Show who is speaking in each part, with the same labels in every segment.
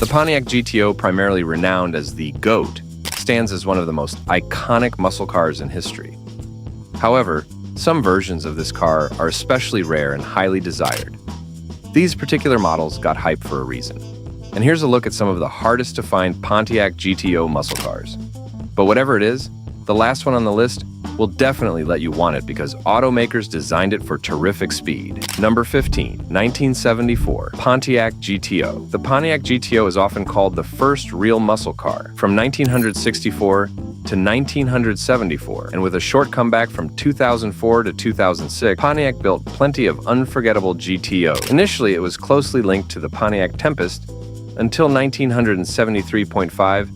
Speaker 1: The Pontiac GTO, primarily renowned as the GOAT, stands as one of the most iconic muscle cars in history. However, some versions of this car are especially rare and highly desired. These particular models got hype for a reason. And here's a look at some of the hardest to find Pontiac GTO muscle cars. But whatever it is, the last one on the list will definitely let you want it because automakers designed it for terrific speed. Number 15, 1974, Pontiac GTO. The Pontiac GTO is often called the first real muscle car. From 1964 to 1974, and with a short comeback from 2004 to 2006, Pontiac built plenty of unforgettable GTOs. Initially, it was closely linked to the Pontiac Tempest until 1973.5,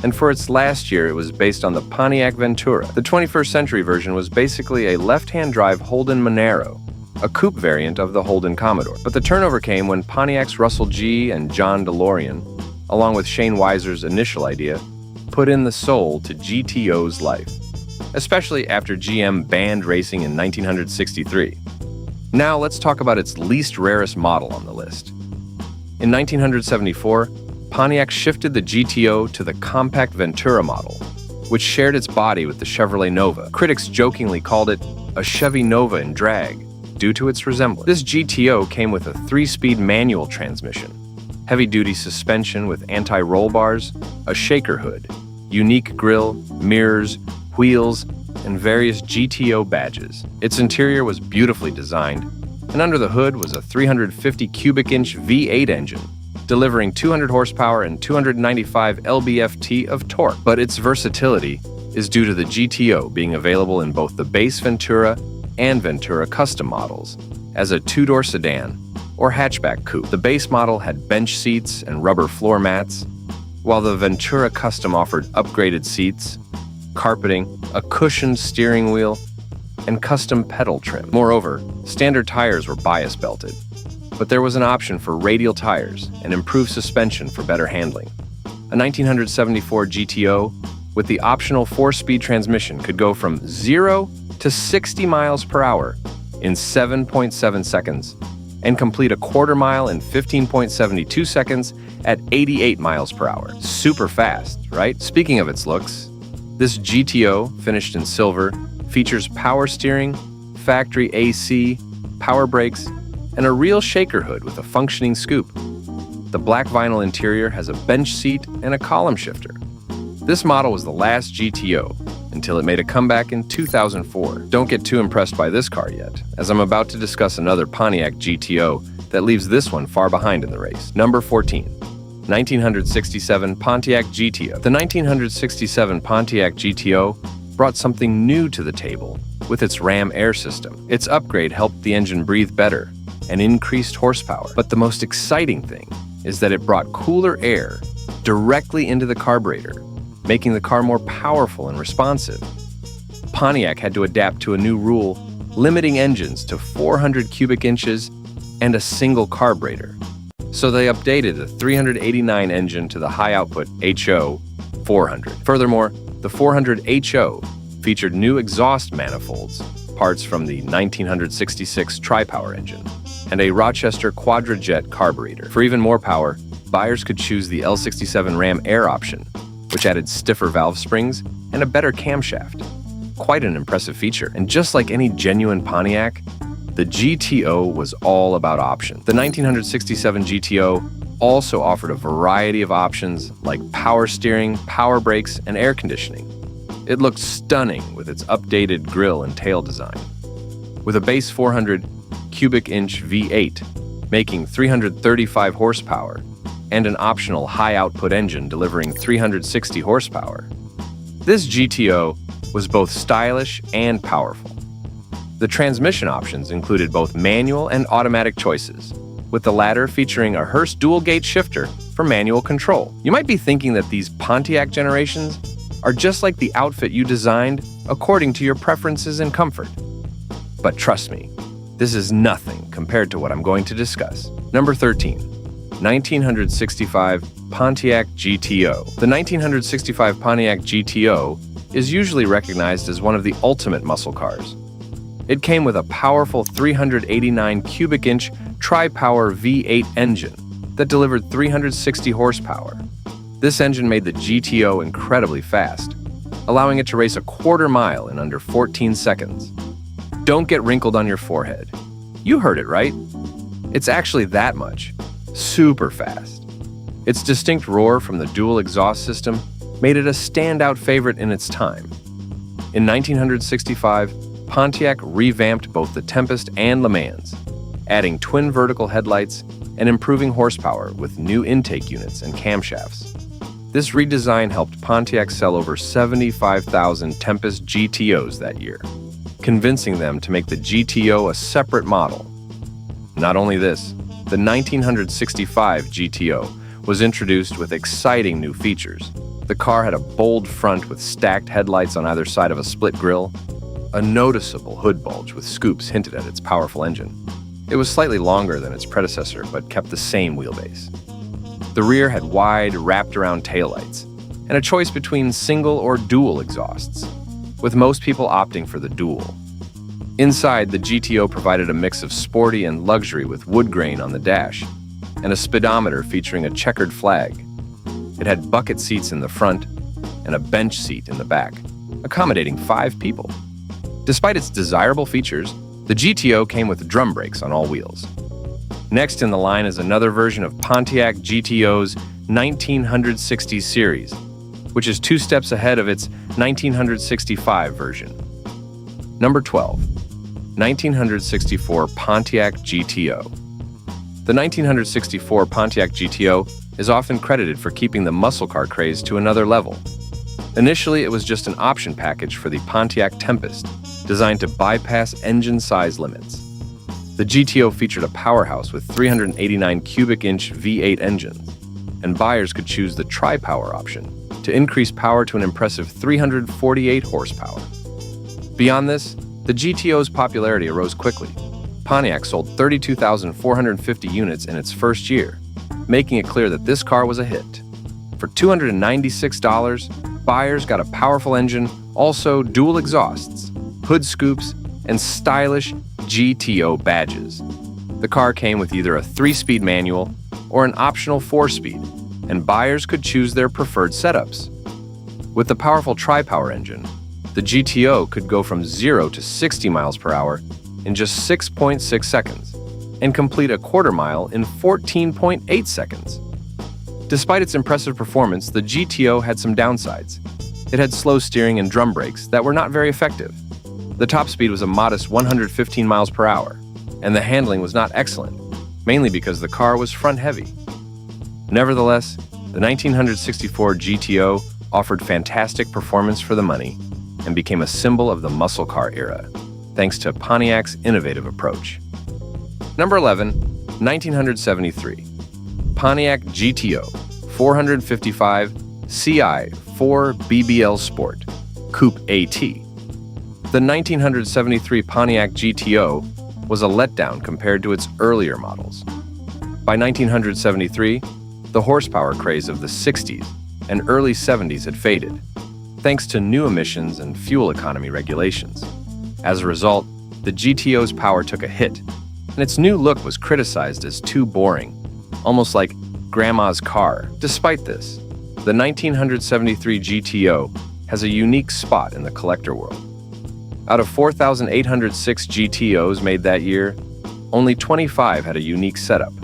Speaker 1: and for its last year, it was based on the Pontiac Ventura. The 21st century version was basically a left-hand drive Holden Monero, a coupe variant of the Holden Commodore. But the turnover came when Pontiac's Russell G. and John DeLorean, along with Shane Weiser's initial idea, put in the soul to GTO's life, especially after GM banned racing in 1963. Now let's talk about its least rarest model on the list. In 1974, Pontiac shifted the GTO to the compact Ventura model, which shared its body with the Chevrolet Nova. Critics jokingly called it a Chevy Nova in drag due to its resemblance. This GTO came with a 3-speed manual transmission, heavy-duty suspension with anti-roll bars, a shaker hood, unique grille, mirrors, wheels, and various GTO badges. Its interior was beautifully designed, and under the hood was a 350 cubic inch V8 engine, delivering 200 horsepower and 295 lb-ft of torque. But its versatility is due to the GTO being available in both the base Ventura and Ventura Custom models as a 2-door sedan or hatchback coupe. The base model had bench seats and rubber floor mats, while the Ventura Custom offered upgraded seats, carpeting, a cushioned steering wheel, and custom pedal trim. Moreover, standard tires were bias belted, but there was an option for radial tires and improved suspension for better handling. A 1974 GTO with the optional 4-speed transmission could go from 0 to 60 miles per hour in 7.7 seconds and complete a quarter mile in 15.72 seconds at 88 miles per hour. Super fast, right? Speaking of its looks, this GTO, finished in silver, features power steering, factory AC, power brakes, and a real shaker hood with a functioning scoop. The black vinyl interior has a bench seat and a column shifter. This model was the last GTO until it made a comeback in 2004. Don't get too impressed by this car yet, as I'm about to discuss another Pontiac GTO that leaves this one far behind in the race. Number 14, 1967 Pontiac GTO. The 1967 Pontiac GTO brought something new to the table with its Ram air system. Its upgrade helped the engine breathe better and increased horsepower. But the most exciting thing is that it brought cooler air directly into the carburetor, making the car more powerful and responsive. Pontiac had to adapt to a new rule, limiting engines to 400 cubic inches and a single carburetor. So they updated the 389 engine to the high-output HO 400. Furthermore, the 400 HO featured new exhaust manifolds, parts from the 1966 Tri-Power engine, and a Rochester Quadrajet carburetor. For even more power, buyers could choose the L67 Ram Air option, which added stiffer valve springs and a better camshaft. Quite an impressive feature. And just like any genuine Pontiac, the GTO was all about options. The 1967 GTO also offered a variety of options like power steering, power brakes, and air conditioning. It looked stunning with its updated grille and tail design. With a base 400 cubic inch V8, making 335 horsepower, and an optional high-output engine delivering 360 horsepower. This GTO was both stylish and powerful. The transmission options included both manual and automatic choices, with the latter featuring a Hurst dual-gate shifter for manual control. You might be thinking that these Pontiac generations are just like the outfit you designed according to your preferences and comfort. But trust me, this is nothing compared to what I'm going to discuss. Number 13, 1965 Pontiac GTO. The 1965 Pontiac GTO is usually recognized as one of the ultimate muscle cars. It came with a powerful 389 cubic inch Tri-Power V8 engine, that delivered 360 horsepower. This engine made the GTO incredibly fast, allowing it to race a quarter mile in under 14 seconds. Don't get wrinkled on your forehead. You heard it right. It's actually that much. Super fast. Its distinct roar from the dual exhaust system made it a standout favorite in its time. In 1965, Pontiac revamped both the Tempest and Le Mans, adding twin vertical headlights and improving horsepower with new intake units and camshafts. This redesign helped Pontiac sell over 75,000 Tempest GTOs that year, convincing them to make the GTO a separate model. Not only this, the 1965 GTO was introduced with exciting new features. The car had a bold front with stacked headlights on either side of a split grille, a noticeable hood bulge with scoops hinted at its powerful engine. It was slightly longer than its predecessor, but kept the same wheelbase. The rear had wide, wrapped-around taillights, and a choice between single or dual exhausts, with most people opting for the dual. Inside, the GTO provided a mix of sporty and luxury with wood grain on the dash, and a speedometer featuring a checkered flag. It had bucket seats in the front and a bench seat in the back, accommodating 5 people. Despite its desirable features, the GTO came with drum brakes on all wheels. Next in the line is another version of Pontiac GTO's 1960 series, which is 2 steps ahead of its 1965 version. Number 12. 1964 Pontiac GTO. The 1964 Pontiac GTO is often credited for keeping the muscle car craze to another level. Initially, it was just an option package for the Pontiac Tempest, designed to bypass engine size limits. The GTO featured a powerhouse with 389 cubic-inch V8 engines, and buyers could choose the tri-power option to increase power to an impressive 348 horsepower. Beyond this, the GTO's popularity arose quickly. Pontiac sold 32,450 units in its first year, making it clear that this car was a hit. For $296, buyers got a powerful engine, also dual exhausts, hood scoops, and stylish GTO badges. The car came with either a 3-speed manual or an optional 4-speed, and buyers could choose their preferred setups. With the powerful tri-power engine, the GTO could go from 0 to 60 miles per hour in just 6.6 seconds and complete a quarter mile in 14.8 seconds. Despite its impressive performance, the GTO had some downsides. It had slow steering and drum brakes that were not very effective. The top speed was a modest 115 miles per hour, and the handling was not excellent, mainly because the car was front-heavy. Nevertheless, the 1964 GTO offered fantastic performance for the money and became a symbol of the muscle car era, thanks to Pontiac's innovative approach. Number 11, 1973. Pontiac GTO 455 CI 4 BBL Sport Coupe AT. The 1973 Pontiac GTO was a letdown compared to its earlier models. By 1973, the horsepower craze of the 60s and early 70s had faded, thanks to new emissions and fuel economy regulations. As a result, the GTO's power took a hit, and its new look was criticized as too boring, almost like grandma's car. Despite this, the 1973 GTO has a unique spot in the collector world. Out of 4,806 GTOs made that year, only 25 had a unique setup: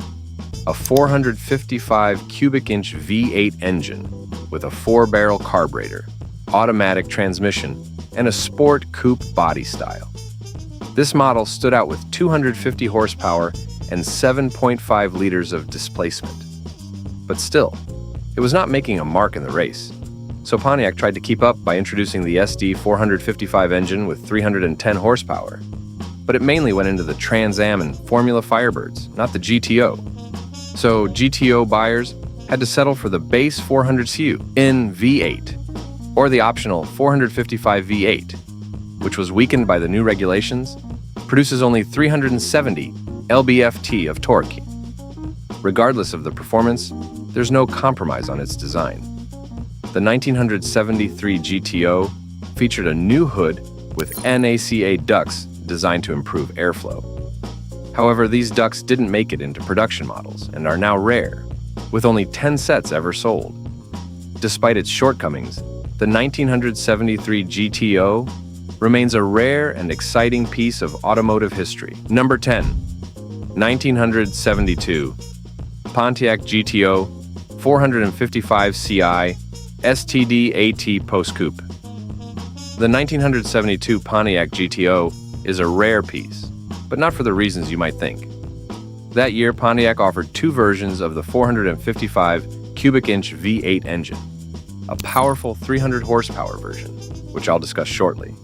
Speaker 1: a 455 cubic-inch V8 engine with a 4-barrel carburetor, automatic transmission, and a sport coupe body style. This model stood out with 250 horsepower and 7.5 liters of displacement. But still, it was not making a mark in the race, so Pontiac tried to keep up by introducing the SD 455 engine with 310 horsepower. But it mainly went into the Trans Am and Formula Firebirds, not the GTO. So GTO buyers had to settle for the base 400 CU in V8, or the optional 455 V8, which was weakened by the new regulations, produces only 370 lb-ft of torque. Regardless of the performance, there's no compromise on its design. The 1973 GTO featured a new hood with NACA ducts designed to improve airflow. However, these ducks didn't make it into production models and are now rare, with only 10 sets ever sold. Despite its shortcomings, the 1973 GTO remains a rare and exciting piece of automotive history. Number 10. 1972 Pontiac GTO 455 CI STD AT Post Coupe. The 1972 Pontiac GTO is a rare piece, but not for the reasons you might think. That year, Pontiac offered two versions of the 455 cubic inch V8 engine, a powerful 300 horsepower version, which I'll discuss shortly,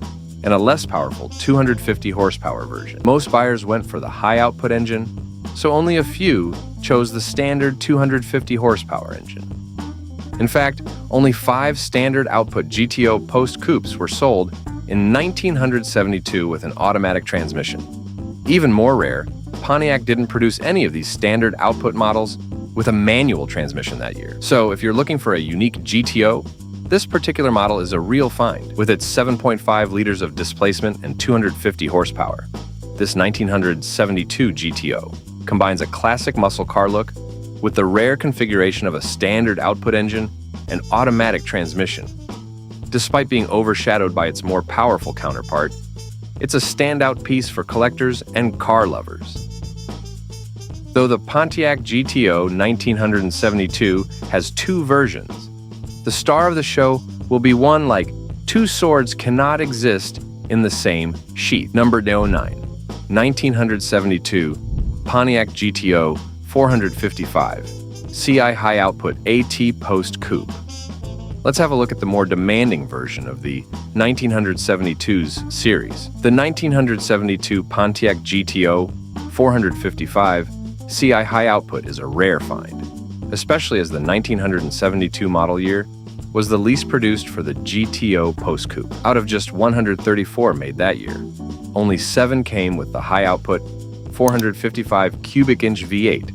Speaker 1: and a less powerful 250 horsepower version. Most buyers went for the high output engine, so only a few chose the standard 250 horsepower engine. In fact, only 5 standard output GTO Post Coupes were sold in 1972 with an automatic transmission. Even more rare, Pontiac didn't produce any of these standard output models with a manual transmission that year. So if you're looking for a unique GTO, this particular model is a real find. With its 7.5 liters of displacement and 250 horsepower, this 1972 GTO combines a classic muscle car look with the rare configuration of a standard output engine and automatic transmission. Despite being overshadowed by its more powerful counterpart, it's a standout piece for collectors and car lovers. Though the Pontiac GTO 1972 has 2 versions, the star of the show will be one like two swords cannot exist in the same sheath. Number 09, 1972 Pontiac GTO 455 CI High Output AT Post Coupe. Let's have a look at the more demanding version of the 1972's series. The 1972 Pontiac GTO 455 CI High Output is a rare find, especially as the 1972 model year was the least produced for the GTO Post Coupe. Out of just 134 made that year, only 7 came with the high output 455 cubic inch V8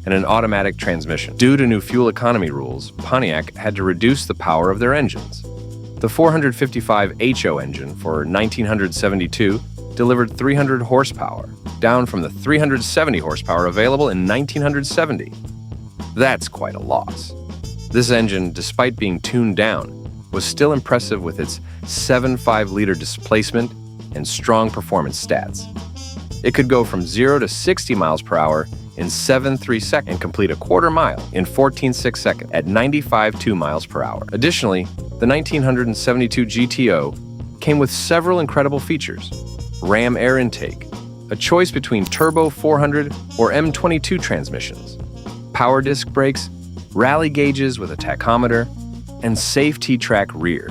Speaker 1: and an automatic transmission. Due to new fuel economy rules, Pontiac had to reduce the power of their engines. The 455 HO engine for 1972 delivered 300 horsepower, down from the 370 horsepower available in 1970. That's quite a loss. This engine, despite being tuned down, was still impressive with its 7.5-liter displacement and strong performance stats. It could go from 0 to 60 miles per hour in 7.3 seconds and complete a quarter mile in 14.6 seconds at 95.2 miles per hour. Additionally, the 1972 GTO came with several incredible features: Ram air intake, a choice between turbo 400 or M22 transmissions, power disc brakes, rally gauges with a tachometer, and safe T-track rear.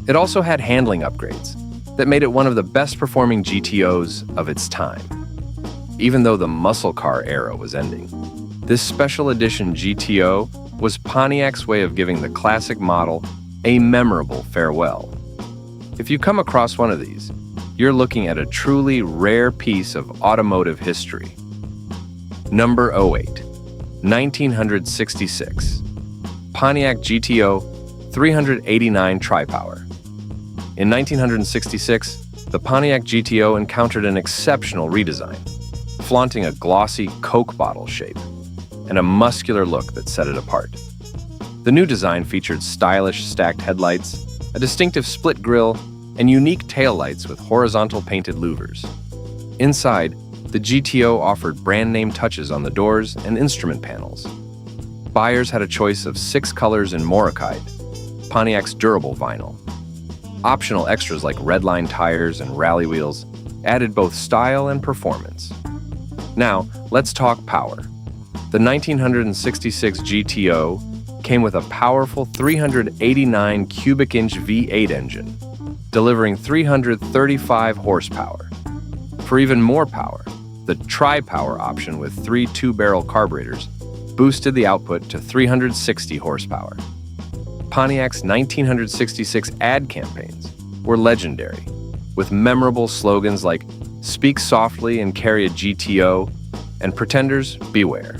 Speaker 1: It also had handling upgrades that made it one of the best performing GTOs of its time. Even though the muscle car era was ending, this special edition GTO was Pontiac's way of giving the classic model a memorable farewell. If you come across one of these, you're looking at a truly rare piece of automotive history. Number 08, 1966 Pontiac GTO 389 Tri-Power. In 1966, the Pontiac GTO encountered an exceptional redesign, flaunting a glossy Coke bottle shape and a muscular look that set it apart. The new design featured stylish stacked headlights, a distinctive split grille, and unique taillights with horizontal painted louvers. Inside, the GTO offered brand-name touches on the doors and instrument panels. Buyers had a choice of 6 colors in Morocite, Pontiac's durable vinyl. Optional extras like redline tires and rally wheels added both style and performance. Now, let's talk power. The 1966 GTO came with a powerful 389 cubic inch V8 engine, delivering 335 horsepower. For even more power, the Tri-Power option with 3 two-barrel carburetors boosted the output to 360 horsepower. Pontiac's 1966 ad campaigns were legendary, with memorable slogans like "Speak softly and carry a GTO" and "Pretenders, beware."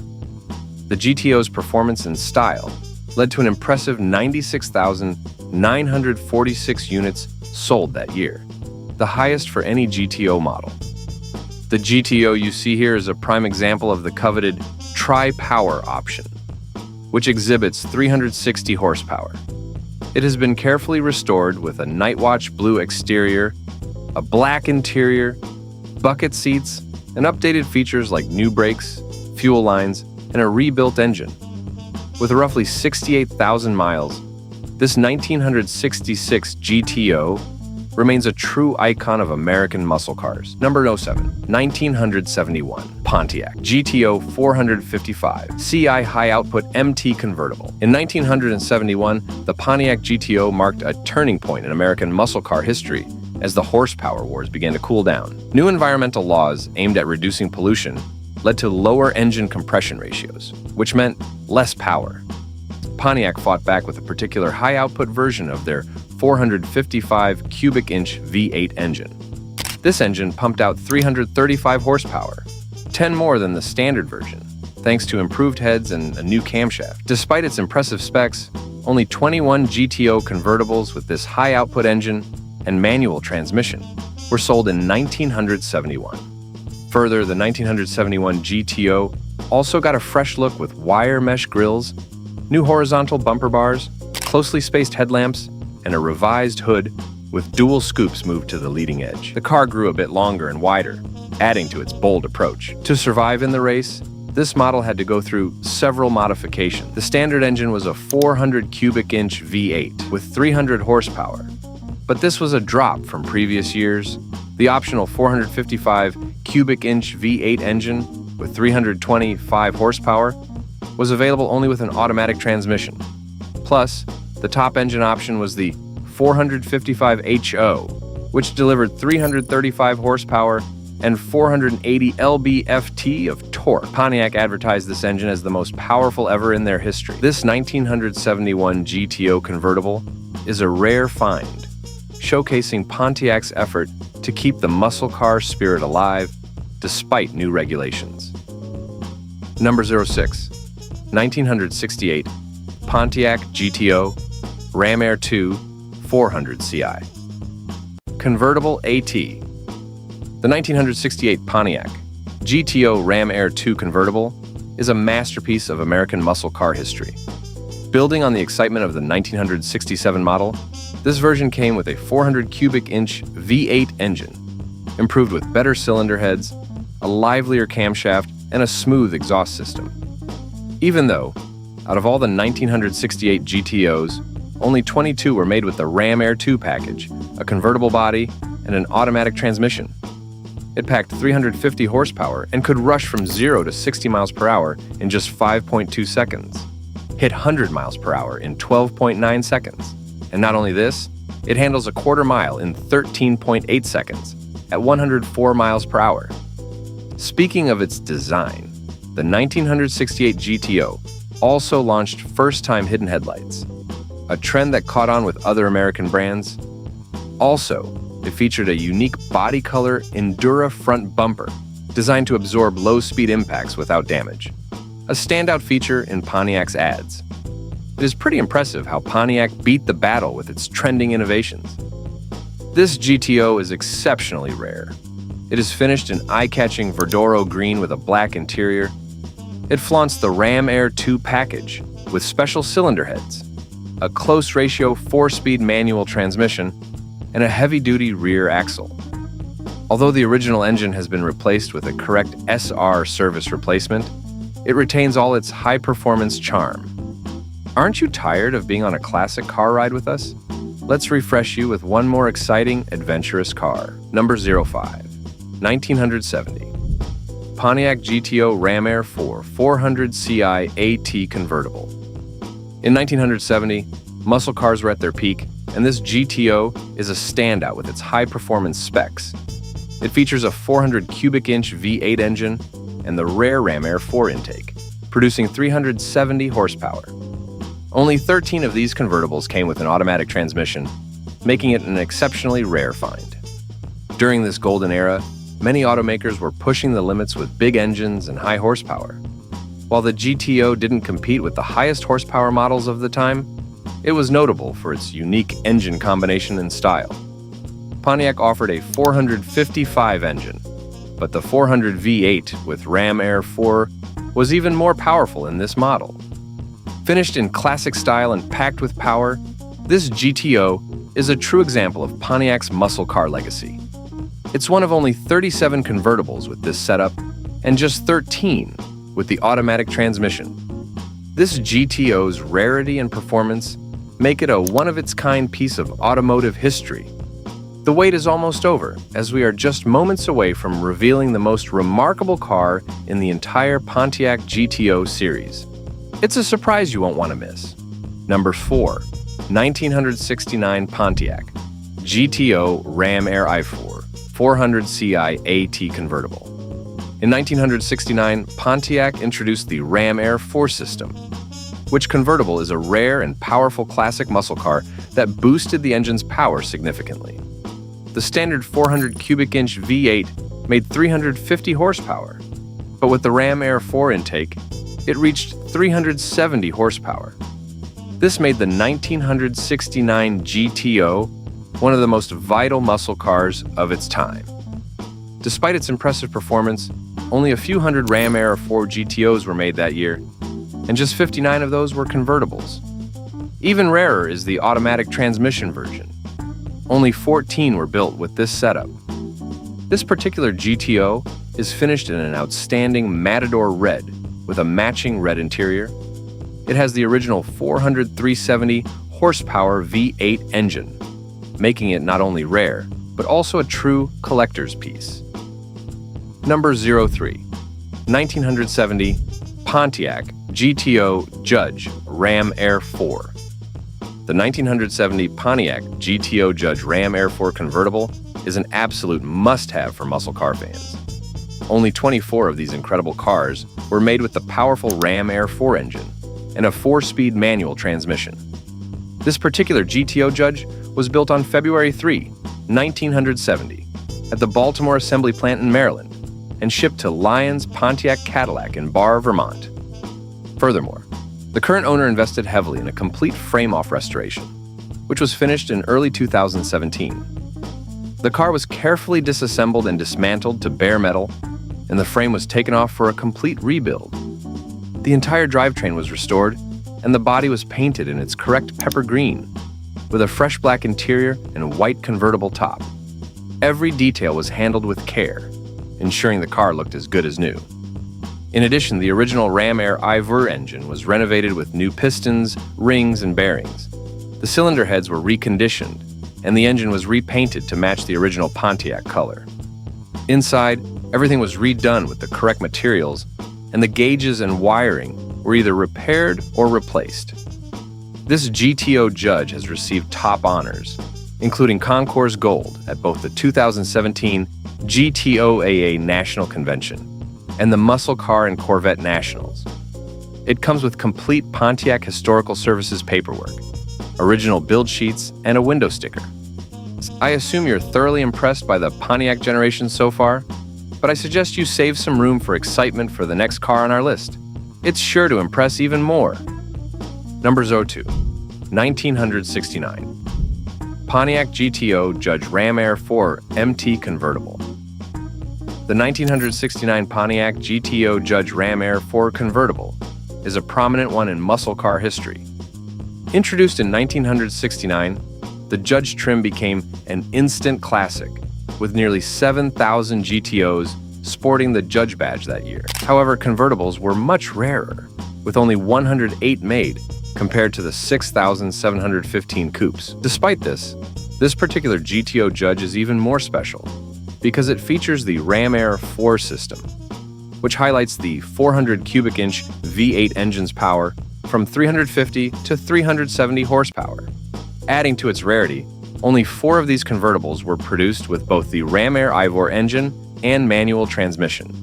Speaker 1: The GTO's performance and style led to an impressive 96,946 units sold that year, the highest for any GTO model. The GTO you see here is a prime example of the coveted tri-power option, which exhibits 360 horsepower. It has been carefully restored with a Nightwatch blue exterior, a black interior, bucket seats, and updated features like new brakes, fuel lines, and a rebuilt engine. With roughly 68,000 miles, this 1966 GTO remains a true icon of American muscle cars. Number 07, 1971 Pontiac GTO 455 CI High Output MT Convertible. In 1971, the Pontiac GTO marked a turning point in American muscle car history as the horsepower wars began to cool down. New environmental laws aimed at reducing pollution led to lower engine compression ratios, which meant less power. Pontiac fought back with a particular high-output version of their 455 cubic inch V8 engine. This engine pumped out 335 horsepower, 10 more than the standard version, thanks to improved heads and a new camshaft. Despite its impressive specs, only 21 GTO convertibles with this high-output engine and manual transmission were sold in 1971. Further, the 1971 GTO also got a fresh look with wire mesh grills, new horizontal bumper bars, closely spaced headlamps, and a revised hood with dual scoops moved to the leading edge. The car grew a bit longer and wider, adding to its bold approach. To survive in the race, this model had to go through several modifications. The standard engine was a 400 cubic inch V8 with 300 horsepower, but this was a drop from previous years. The optional 455 cubic inch V8 engine with 325 horsepower was available only with an automatic transmission. Plus, the top engine option was the 455HO, which delivered 335 horsepower and 480 lb-ft of torque. Pontiac advertised this engine as the most powerful ever in their history. This 1971 GTO convertible is a rare find, showcasing Pontiac's effort to keep the muscle car spirit alive despite new regulations. Number 06, 1968 Pontiac GTO Ram Air 2 400 CI. Convertible AT. The 1968 Pontiac GTO Ram Air 2 convertible is a masterpiece of American muscle car history. Building on the excitement of the 1967 model, this version came with a 400 cubic inch V8 engine, improved with better cylinder heads, a livelier camshaft, and a smooth exhaust system. Even though, out of all the 1968 GTOs, only 22 were made with the Ram Air 2 package, a convertible body, and an automatic transmission. It packed 350 horsepower and could rush from 0 to 60 miles per hour in just 5.2 seconds, hit 100 miles per hour in 12.9 seconds. And not only this, it handles a quarter mile in 13.8 seconds at 104 miles per hour. Speaking of its design, the 1968 GTO also launched first-time hidden headlights, a trend that caught on with other American brands. Also, it featured a unique body color Endura front bumper designed to absorb low-speed impacts without damage, a standout feature in Pontiac's ads. It is pretty impressive how Pontiac beat the battle with its trending innovations. This GTO is exceptionally rare. It is finished in eye-catching Verdoro green with a black interior. It flaunts the Ram Air 2 package with special cylinder heads, a close ratio 4-speed manual transmission, and a heavy-duty rear axle. Although the original engine has been replaced with a correct SR service replacement, it retains all its high-performance charm. Aren't you tired of being on a classic car ride with us? Let's refresh you with one more exciting, adventurous car. Number 05, 1970. Pontiac GTO Ram Air 4 400 CI AT Convertible. In 1970, muscle cars were at their peak, and this GTO is a standout with its high-performance specs. It features a 400 cubic inch V8 engine and the rare Ram Air 4 intake, producing 370 horsepower. Only 13 of these convertibles came with an automatic transmission, making it an exceptionally rare find. During this golden era, many automakers were pushing the limits with big engines and high horsepower. While the GTO didn't compete with the highest horsepower models of the time, it was notable for its unique engine combination and style. Pontiac offered a 455 engine, But the 400 V8 with Ram Air 4 was even more powerful in this model. Finished in classic style and packed with power, this GTO is a true example of Pontiac's muscle car legacy. It's one of only 37 convertibles with this setup and just 13 with the automatic transmission. This GTO's rarity and performance make it a one-of-its-kind piece of automotive history. The wait is almost over, as we are just moments away from revealing the most remarkable car in the entire Pontiac GTO series. It's a surprise you won't want to miss. Number 4. 1969 Pontiac GTO Ram Air i4 400 Ci AT convertible. In 1969, Pontiac introduced the Ram Air 4 system, which convertible is a rare and powerful classic muscle car that boosted the engine's power significantly. The standard 400 cubic inch V8 made 350 horsepower, but with the Ram Air 4 intake, it reached 370 horsepower. This made the 1969 GTO one of the most vital muscle cars of its time. Despite its impressive performance, only a few hundred Ram Air 4 GTOs were made that year, and just 59 of those were convertibles. Even rarer is the automatic transmission version. Only 14 were built with this setup. This particular GTO is finished in an outstanding Matador red with a matching red interior. It has the original 370 horsepower V8 engine, making it not only rare, but also a true collector's piece. Number 03. 1970 Pontiac GTO Judge Ram Air 4. The 1970 Pontiac GTO Judge Ram Air 4 convertible is an absolute must-have for muscle car fans. Only 24 of these incredible cars were made with the powerful Ram Air 4 engine and a 4-speed manual transmission. This particular GTO Judge was built on February 3, 1970, at the Baltimore Assembly Plant in Maryland and shipped to Lyons Pontiac Cadillac in Barre, Vermont. Furthermore, the current owner invested heavily in a complete frame-off restoration, which was finished in early 2017. The car was carefully disassembled and dismantled to bare metal, and the frame was taken off for a complete rebuild. The entire drivetrain was restored, and the body was painted in its correct pepper green, with a fresh black interior and white convertible top. Every detail was handled with care, ensuring the car looked as good as new. In addition, the original Ram Air i4 engine was renovated with new pistons, rings, and bearings. The cylinder heads were reconditioned, and the engine was repainted to match the original Pontiac color. Inside, everything was redone with the correct materials, and the gauges and wiring were either repaired or replaced. This GTO Judge has received top honors, including Concours Gold at both the 2017 GTOAA National Convention and the Muscle Car and Corvette Nationals. It comes with complete Pontiac Historical Services paperwork, original build sheets, and a window sticker. I assume you're thoroughly impressed by the Pontiac generation so far, but I suggest you save some room for excitement for the next car on our list. It's sure to impress even more. Number 02. 1969 Pontiac GTO Judge Ram Air 4 MT Convertible. The 1969 Pontiac GTO Judge Ram Air 4 convertible is a prominent one in muscle car history. Introduced in 1969, the Judge trim became an instant classic, with nearly 7,000 GTOs sporting the Judge badge that year. However, convertibles were much rarer, with only 108 made compared to the 6,715 coupes. Despite this particular GTO Judge is even more special because it features the Ram Air 4 system, which highlights the 400 cubic inch V8 engine's power from 350 to 370 horsepower. Adding to its rarity, only 4 of these convertibles were produced with both the Ram Air i4 engine and manual transmission,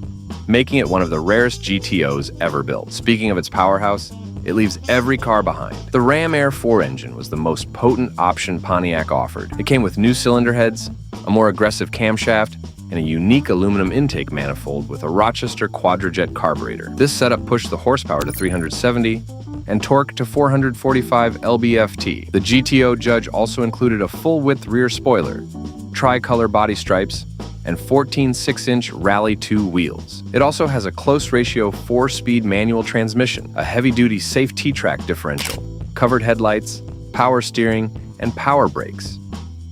Speaker 1: making it one of the rarest GTOs ever built. Speaking of its powerhouse, it leaves every car behind. The Ram Air 4 engine was the most potent option Pontiac offered. It came with new cylinder heads, a more aggressive camshaft, and a unique aluminum intake manifold with a Rochester Quadrajet carburetor. This setup pushed the horsepower to 370 and torque to 445 lb-ft. The GTO Judge also included a full-width rear spoiler, tricolor body stripes, and 14 6-inch Rally 2 wheels. It also has a close ratio 4-speed manual transmission, a heavy-duty safe T-track differential, covered headlights, power steering, and power brakes.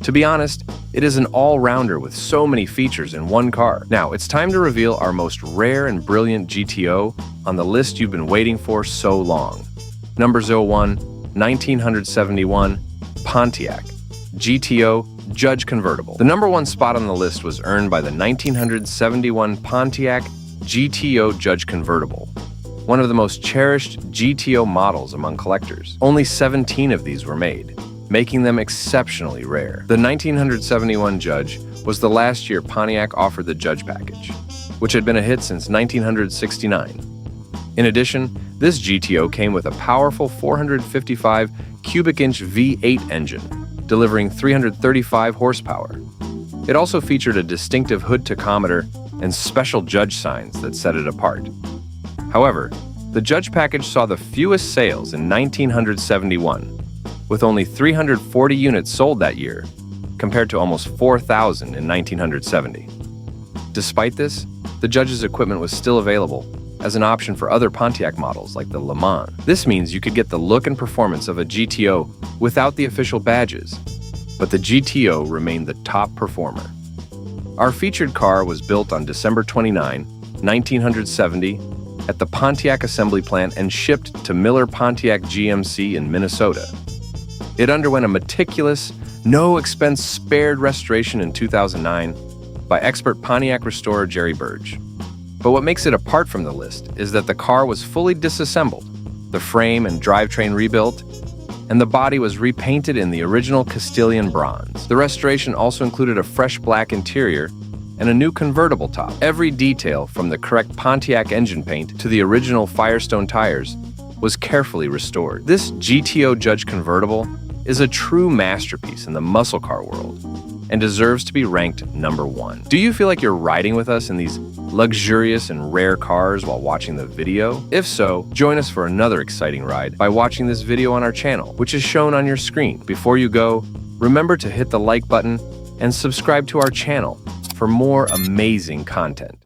Speaker 1: To be honest, it is an all-rounder with so many features in one car. Now, it's time to reveal our most rare and brilliant GTO on the list you've been waiting for so long. Number 01, 1971 Pontiac GTO Judge Convertible. The number one spot on the list was earned by the 1971 Pontiac GTO Judge Convertible, one of the most cherished GTO models among collectors. Only 17 of these were made, making them exceptionally rare. The 1971 Judge was the last year Pontiac offered the Judge package, which had been a hit since 1969. In addition, this GTO came with a powerful 455 cubic inch V8 engine, delivering 335 horsepower. It also featured a distinctive hood tachometer and special Judge signs that set it apart. However, the Judge package saw the fewest sales in 1971, with only 340 units sold that year, compared to almost 4,000 in 1970. Despite this, the Judge's equipment was still available as an option for other Pontiac models like the Le Mans. This means you could get the look and performance of a GTO without the official badges, but the GTO remained the top performer. Our featured car was built on December 29, 1970, at the Pontiac assembly plant and shipped to Miller Pontiac GMC in Minnesota. It underwent a meticulous, no-expense-spared restoration in 2009 by expert Pontiac restorer Jerry Burge. But what makes it apart from the list is that the car was fully disassembled, the frame and drivetrain rebuilt, and the body was repainted in the original Castilian bronze. The restoration also included a fresh black interior and a new convertible top. Every detail, from the correct Pontiac engine paint to the original Firestone tires, was carefully restored. This GTO Judge Convertible is a true masterpiece in the muscle car world and deserves to be ranked number one. Do you feel like you're riding with us in these luxurious and rare cars while watching the video? If so, join us for another exciting ride by watching this video on our channel, which is shown on your screen. Before you go, remember to hit the like button and subscribe to our channel for more amazing content.